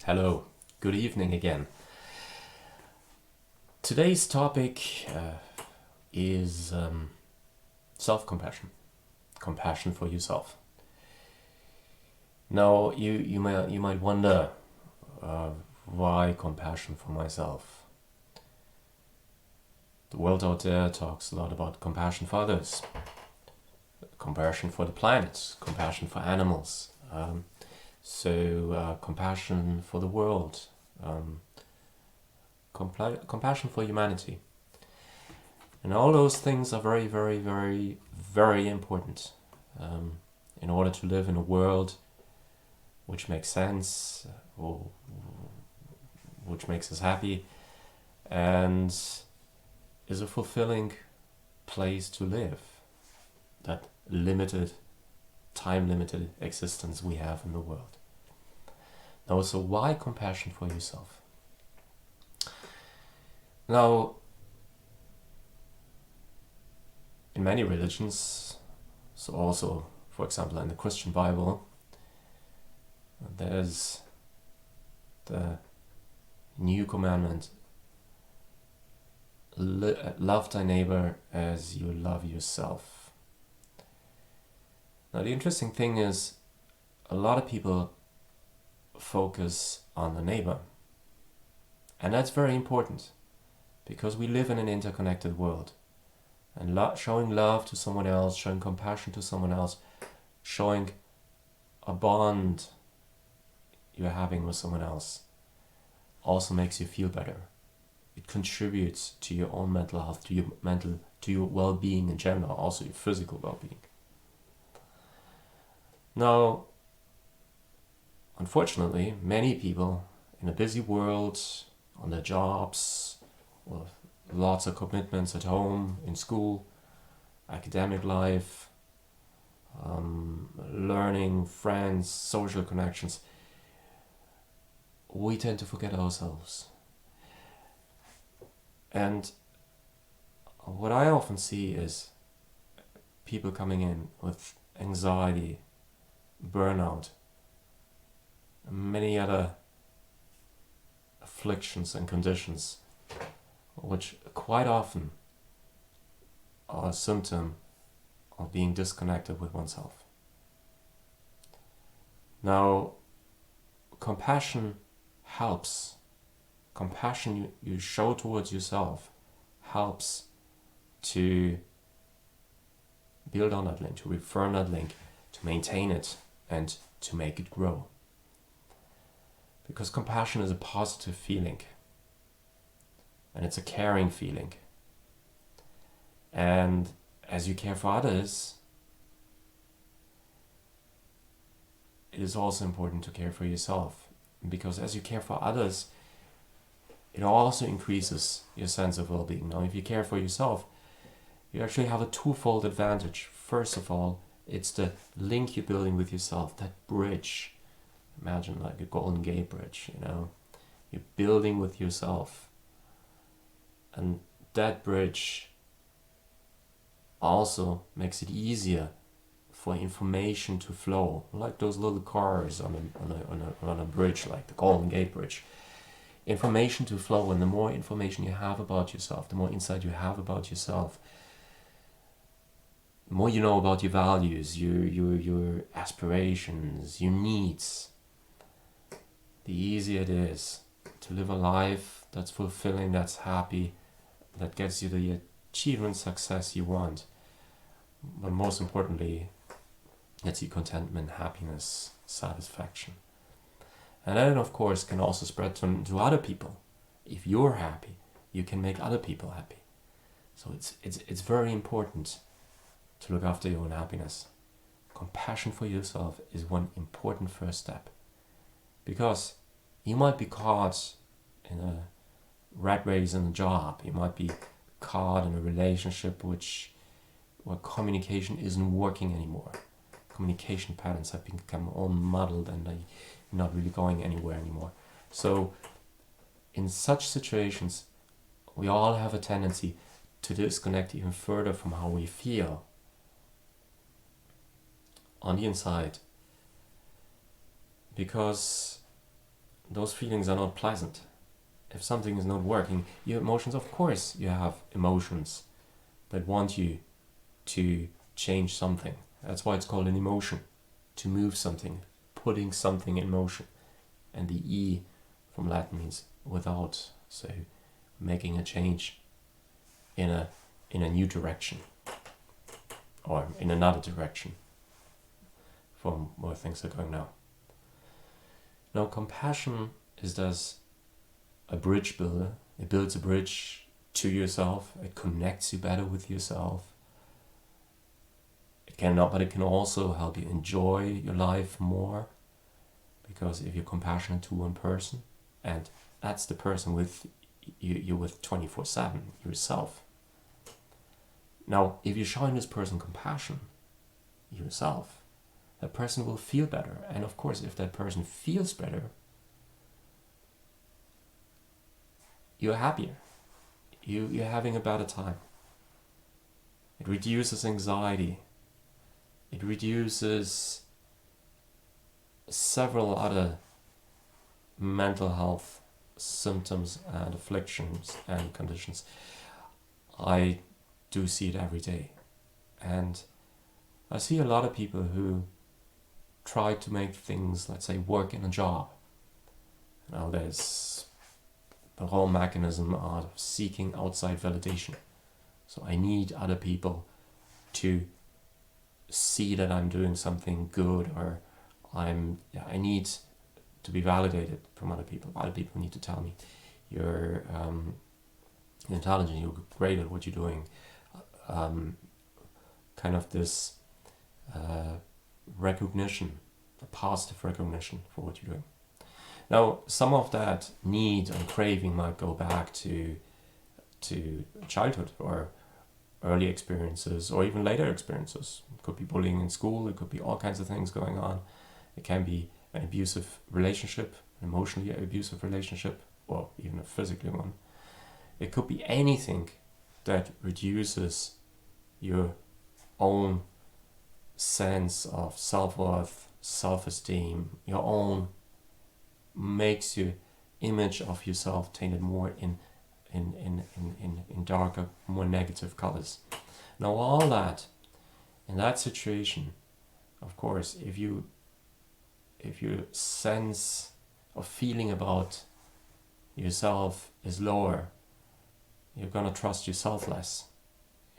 Hello, good evening again. Today's topic is self-compassion, compassion for yourself. Now, you might wonder why compassion for myself. The world out there talks a lot about compassion for others, compassion for the planet, compassion for animals. Compassion for the world, compassion for humanity. And all those things are very, very, very, very important in order to live in a world which makes sense, or which makes us happy, and is a fulfilling place to live. That limited, time-limited existence we have in the world. Now, so why compassion for yourself? Now, in many religions, so also, for example, in the Christian Bible, there's the new commandment, love thy neighbor as you love yourself. Now, the interesting thing is, a lot of people focus on the neighbor. And that's very important, because we live in an interconnected world. And showing love to someone else, showing compassion to someone else, showing a bond you're having with someone else also makes you feel better. It contributes to your own mental health, to your well-being in general, also your physical well-being. Now, unfortunately, many people in a busy world, on their jobs, with lots of commitments at home, in school, academic life, learning, friends, social connections, we tend to forget ourselves. And what I often see is people coming in with anxiety, burnout, and many other afflictions and conditions, which quite often are a symptom of being disconnected with oneself. Now, compassion helps. Compassion you show towards yourself helps to build on that link, to reaffirm that link, to maintain it, and to make it grow. Because compassion is a positive feeling, and it's a caring feeling. And as you care for others, it is also important to care for yourself. Because as you care for others, it also increases your sense of well-being. Now, if you care for yourself, you actually have a twofold advantage. First of all, it's the link you're building with yourself, that bridge. Imagine like a Golden Gate Bridge, You're building with yourself. And that bridge also makes it easier for information to flow, like those little cars on a bridge, like the Golden Gate Bridge. Information to flow, and the more information you have about yourself, the more insight you have about yourself, the more you know about your values, your aspirations, your needs, the easier it is to live a life that's fulfilling, that's happy, that gets you the achievement, success you want, but most importantly, gets you contentment, happiness, satisfaction. And then, of course, can also spread to other people. If you're happy, you can make other people happy. So it's very important to look after your own happiness. Compassion for yourself is one important first step. Because you might be caught in a rat race in a job. You might be caught in a relationship where communication isn't working anymore. Communication patterns have become all muddled and they're not really going anywhere anymore. So in such situations, we all have a tendency to disconnect even further from how we feel on the inside, because those feelings are not pleasant. If something is not working, your emotions, of course, you have emotions that want you to change something. That's why it's called an emotion, to move something, putting something in motion. And the E from Latin means without, so making a change in a new direction or in another direction from where things are going now. Now, compassion is thus a bridge builder. It builds a bridge to yourself. It connects you better with yourself. It can also help you enjoy your life more, because if you're compassionate to one person, and that's the person with you're with 24/7, yourself. Now, if you're showing this person compassion, yourself, that person will feel better. And of course, if that person feels better, you're happier. You're having a better time. It reduces anxiety. It reduces several other mental health symptoms and afflictions and conditions. I do see it every day. And I see a lot of people who try to make things, let's say, work in a job. Now there's the whole mechanism of seeking outside validation. So I need other people to see that I'm doing something good, or I need to be validated from other people. Other people need to tell me you're intelligent, you're great at what you're doing. Kind of this recognition, a positive recognition for what you're doing. Now, some of that need and craving might go back to childhood or early experiences, or even later experiences. It could be bullying in school, it could be all kinds of things going on. It can be an abusive relationship, an emotionally abusive relationship, or even a physically one. It could be anything that reduces your own sense of self-worth, self-esteem, your own, makes your image of yourself tainted more in darker, more negative colors. Now all that, in that situation, of course, if your sense of feeling about yourself is lower, you're gonna trust yourself less.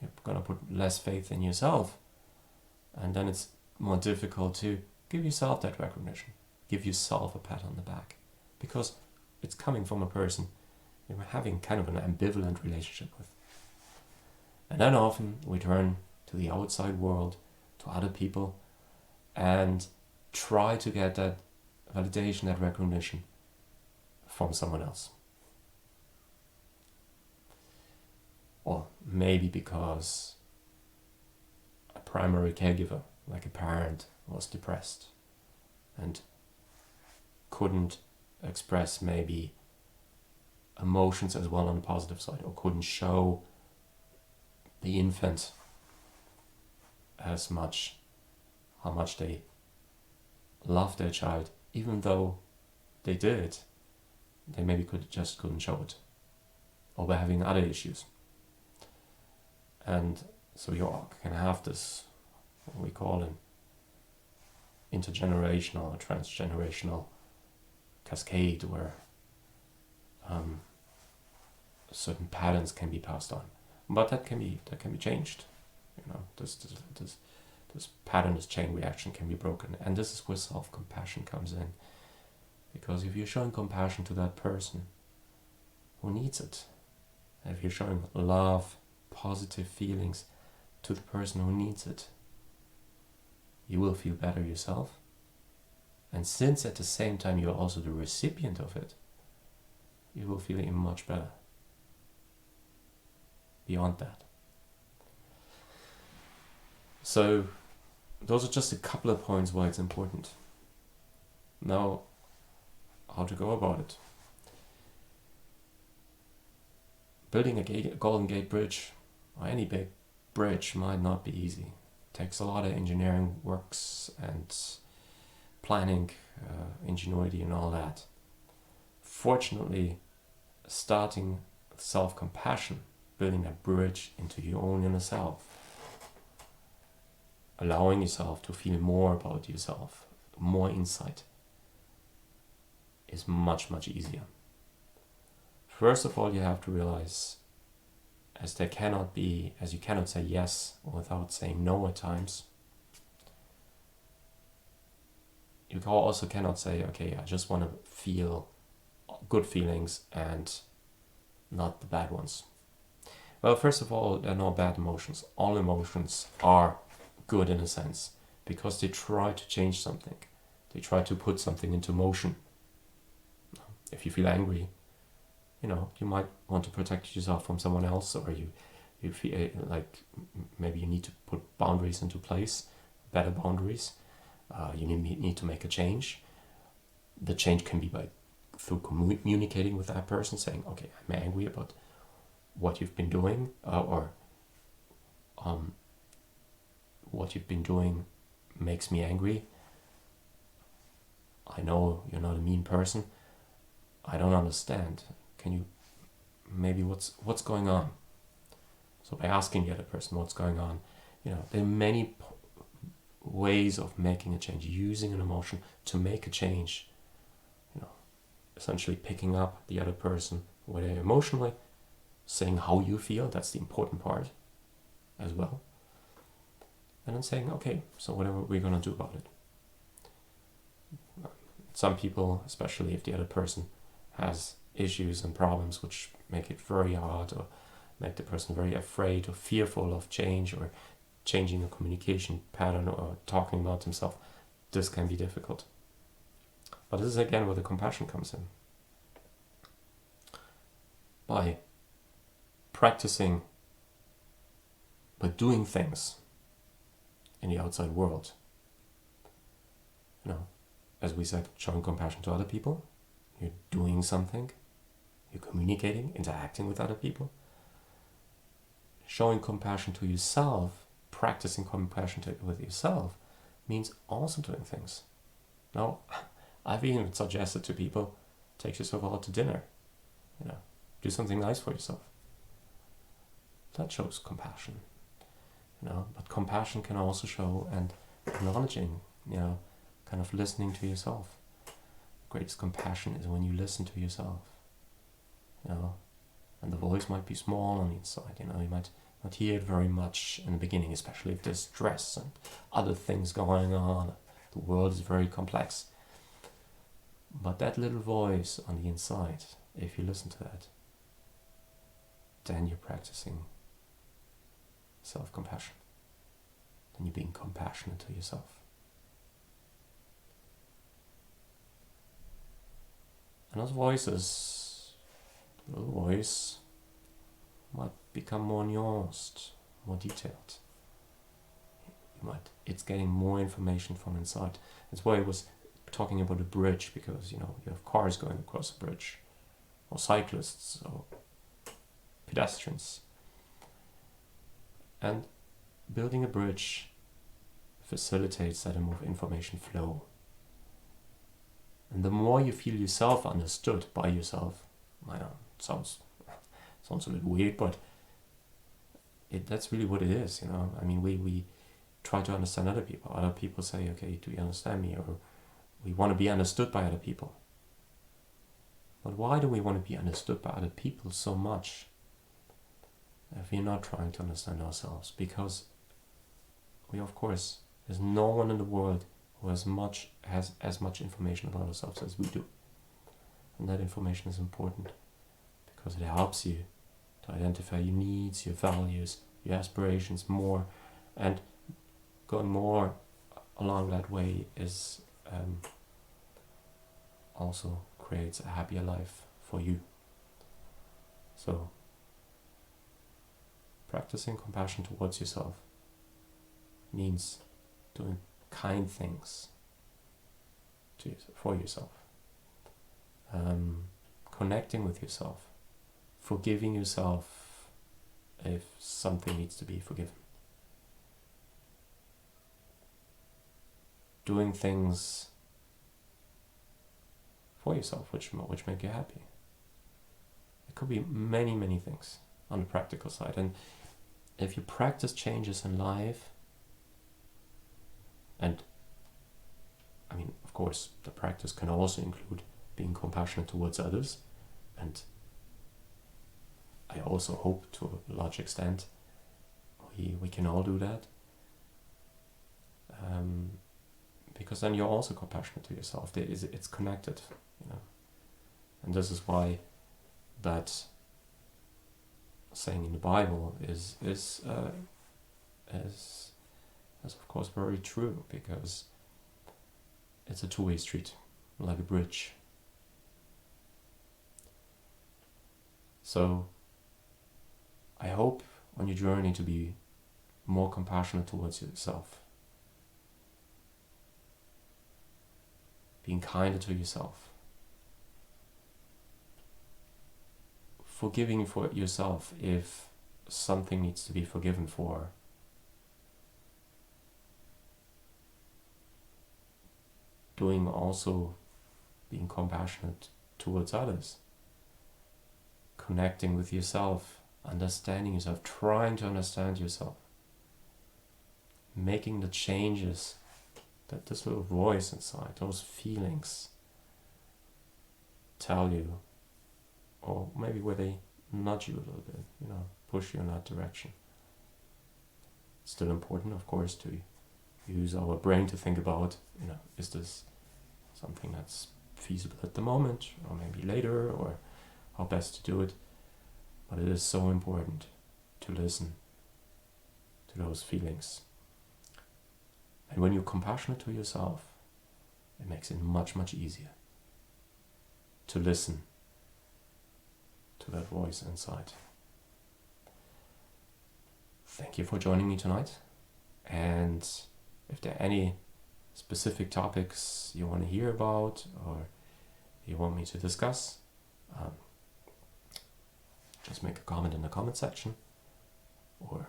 You're gonna put less faith in yourself, and then it's more difficult to give yourself that recognition, give yourself a pat on the back, because it's coming from a person you're having kind of an ambivalent relationship with. And then often we turn to the outside world, to other people, and try to get that validation, that recognition from someone else. Or maybe because a primary caregiver, like a parent, was depressed and couldn't express maybe emotions as well on the positive side, or couldn't show the infant as much how much they love their child, even though they did, they maybe couldn't show it, or were having other issues. And so you can have this, what we call an intergenerational or transgenerational cascade, where certain patterns can be passed on, but that can be changed. This pattern, this chain reaction can be broken, and this is where self-compassion comes in. Because if you're showing compassion to that person who needs it, if you're showing love, positive feelings to the person who needs it, you will feel better yourself. And since at the same time you're also the recipient of it, you will feel even much better. Beyond that. So those are just a couple of points why it's important. Now, how to go about it. Building a Golden Gate Bridge, or any big bridge, might not be easy. It takes a lot of engineering works and planning, ingenuity and all that. fortunately, starting self-compassion, building that bridge into your own inner self, allowing yourself to feel more about yourself, more insight, is much, much easier. First of all, you have to realize, as you cannot say yes without saying no at times, you also cannot say, okay, I just want to feel good feelings and not the bad ones. Well, first of all, there are no bad emotions. All emotions are good in a sense, because they try to change something. They try to put something into motion. If you feel angry, you might want to protect yourself from someone else, or you feel like maybe you need to put boundaries into place, better boundaries. You need to make a change. The change can be through communicating with that person, saying, okay, I'm angry about what you've been doing, or what you've been doing makes me angry. I know you're not a mean person. I don't understand. Can you, maybe what's going on? So by asking the other person what's going on, there are many ways of making a change, using an emotion to make a change. Essentially picking up the other person where they're emotionally, saying how you feel, that's the important part as well. And then saying, okay, so whatever we're going to do about it. Some people, especially if the other person has issues and problems which make it very hard, or make the person very afraid or fearful of change, or changing a communication pattern, or talking about himself, this can be difficult. But this is again where the compassion comes in. By practicing, by doing things in the outside world, as we said, showing compassion to other people, you're doing something, you're communicating, interacting with other people. Showing compassion to yourself, practicing compassion with yourself, means also doing things. Now, I've even suggested to people, take yourself out to dinner, do something nice for yourself. That shows compassion, but compassion can also show and acknowledging, kind of listening to yourself. Greatest compassion is when you listen to yourself, and the voice might be small on the inside, you might not hear it very much in the beginning, especially if there's stress and other things going on. The world is very complex. But that little voice on the inside, if you listen to that, then you're practicing self-compassion. Then you're being compassionate to yourself. And those voices, the little voice, might become more nuanced, more detailed. It's getting more information from inside. That's why I was talking about a bridge, because you have cars going across a bridge, or cyclists, or pedestrians. And building a bridge facilitates that information flow. And the more you feel yourself understood by yourself, I know, it sounds a bit weird, but that's really what it is, we try to understand other people. Other people say, okay, do you understand me? Or we want to be understood by other people. But why do we want to be understood by other people so much if we're not trying to understand ourselves? Because there's no one in the world who has as much information about ourselves as we do. And that information is important because it helps you to identify your needs, your values, your aspirations more, and going more along that way is also creates a happier life for you. So, practicing compassion towards yourself means doing kind things for yourself, connecting with yourself, forgiving yourself if something needs to be forgiven, doing things for yourself, which make you happy. It could be many, many things on the practical side. And if you practice changes in life, and I mean, of course, the practice can also include being compassionate towards others, and I also hope to a large extent we can all do that, because then you're also compassionate to yourself. It's connected, and this is why that saying in the Bible is of course very true, because it's a two-way street, like a bridge. So I hope on your journey to be more compassionate towards yourself, being kinder to yourself, forgiving for yourself if something needs to be forgiven for, being compassionate towards others, connecting with yourself, understanding yourself, trying to understand yourself, making the changes that this little voice inside, those feelings tell you, or maybe where they nudge you a little bit, push you in that direction. It's still important, of course, to use our brain to think about, is this something that's feasible at the moment, or maybe later, or how best to do it. But it is so important to listen to those feelings. And when you're compassionate to yourself, it makes it much, much easier to listen to that voice inside. Thank you for joining me tonight. And if there are any specific topics you want to hear about or you want me to discuss, just make a comment in the comment section or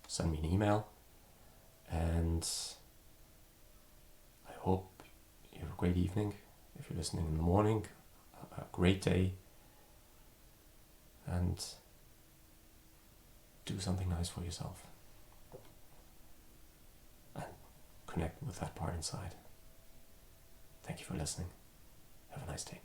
send me an email. And I hope you have a great evening. If you're listening in the morning, a great day. And do something nice for yourself. And connect with that part inside. Thank you for listening. Have a nice day.